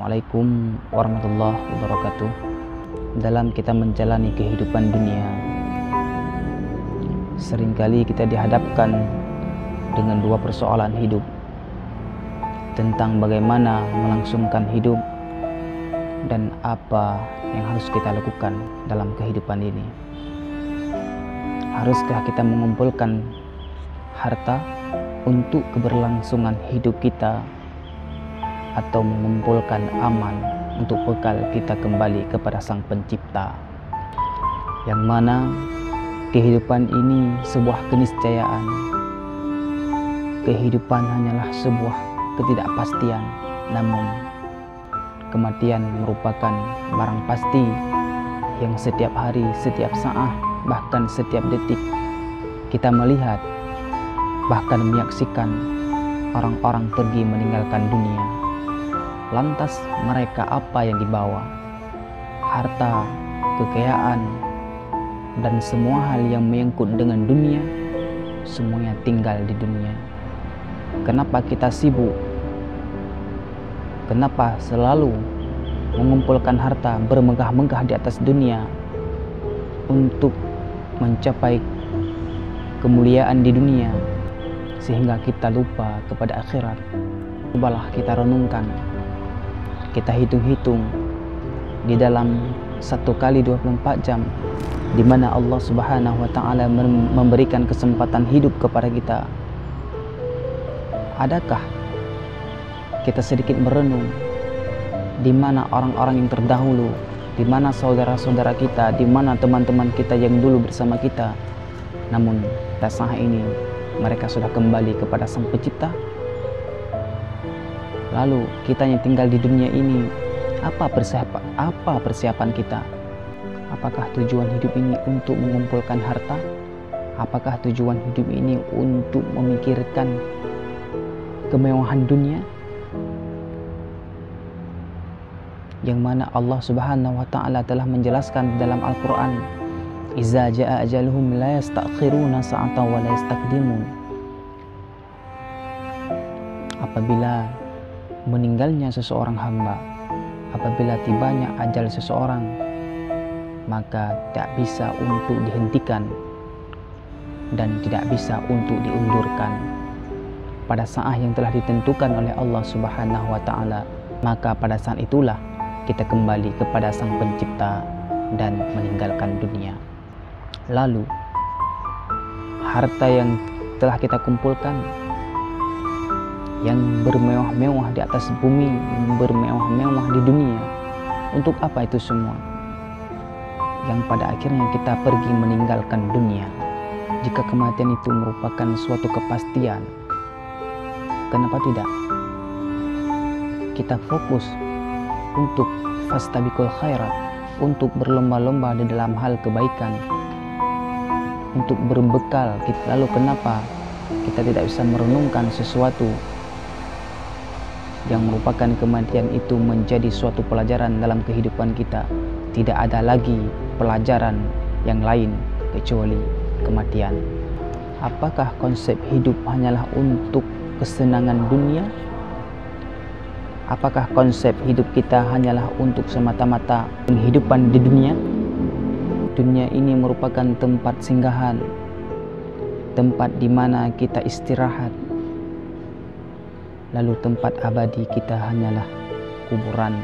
Assalamualaikum warahmatullahi wabarakatuh. Dalam kita menjalani kehidupan dunia, seringkali kita dihadapkan dengan dua persoalan hidup, tentang bagaimana melangsungkan hidup dan apa yang harus kita lakukan dalam kehidupan ini. Haruskah kita mengumpulkan harta untuk keberlangsungan hidup kita, atau mengumpulkan aman untuk bekal kita kembali kepada Sang Pencipta, yang mana kehidupan ini sebuah keniscayaan. Kehidupan hanyalah sebuah ketidakpastian, namun kematian merupakan barang pasti yang setiap hari, setiap saat, bahkan setiap detik kita melihat, bahkan menyaksikan orang-orang pergi meninggalkan dunia. Lantas mereka apa yang dibawa? Harta, kekayaan, dan semua hal yang menyangkut dengan dunia, semuanya tinggal di dunia. Kenapa kita sibuk? Kenapa selalu mengumpulkan harta, bermegah-megah di atas dunia untuk mencapai kemuliaan di dunia, sehingga kita lupa kepada akhirat? Cobalah kita renungkan, kita hitung-hitung di dalam 1 kali 24 jam di mana Allah Subhanahu wa taala memberikan kesempatan hidup kepada kita. Adakah kita sedikit merenung di mana orang-orang yang terdahulu, di mana saudara-saudara kita, di mana teman-teman kita yang dulu bersama kita, namun pada saat ini mereka sudah kembali kepada Sang Pencipta? Lalu kita yang tinggal di dunia ini, apa persiapan kita? Apakah tujuan hidup ini untuk mengumpulkan harta? Apakah tujuan hidup ini untuk memikirkan kemewahan dunia? Yang mana Allah Subhanahu wa taala telah menjelaskan dalam Al-Qur'an, "Iza jaa ajaluhum la yastakhiruna sa'atan wa la yastaqdimun." Apabila meninggalnya seseorang hamba, apabila tibanya ajal seseorang, maka tidak bisa untuk dihentikan dan tidak bisa untuk diundurkan. Pada saat yang telah ditentukan oleh Allah Subhanahu wa taala, maka pada saat itulah kita kembali kepada Sang Pencipta dan meninggalkan dunia. Lalu harta yang telah kita kumpulkan, yang bermewah-mewah di atas bumi, bermewah-mewah di dunia, untuk apa itu semua? Yang pada akhirnya kita pergi meninggalkan dunia. Jika kematian itu merupakan suatu kepastian, kenapa tidak kita fokus untuk fastabiqul khairat, untuk berlomba-lomba di dalam hal kebaikan, untuk berbekal kita? Lalu kenapa kita tidak bisa merenungkan sesuatu yang merupakan kematian itu menjadi suatu pelajaran dalam kehidupan kita? Tidak ada lagi pelajaran yang lain kecuali kematian. Apakah konsep hidup hanyalah untuk kesenangan dunia? Apakah konsep hidup kita hanyalah untuk semata-mata kehidupan di dunia? Dunia ini merupakan tempat singgahan, tempat di mana kita istirahat. Lalu tempat abadi kita hanyalah kuburan,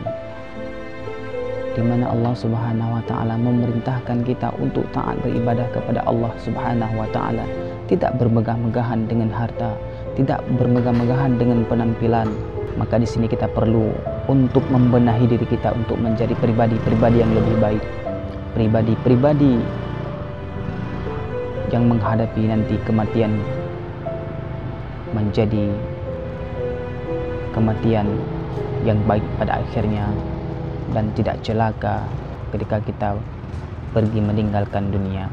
di mana Allah Subhanahu wa taala memerintahkan kita untuk taat beribadah kepada Allah Subhanahu wa taala, tidak bermegah-megahan dengan harta, tidak bermegah-megahan dengan penampilan. Maka di sini kita perlu untuk membenahi diri kita untuk menjadi pribadi-pribadi yang lebih baik, pribadi-pribadi yang menghadapi nanti kematian menjadi kematian yang baik pada akhirnya, dan tidak celaka ketika kita pergi meninggalkan dunia.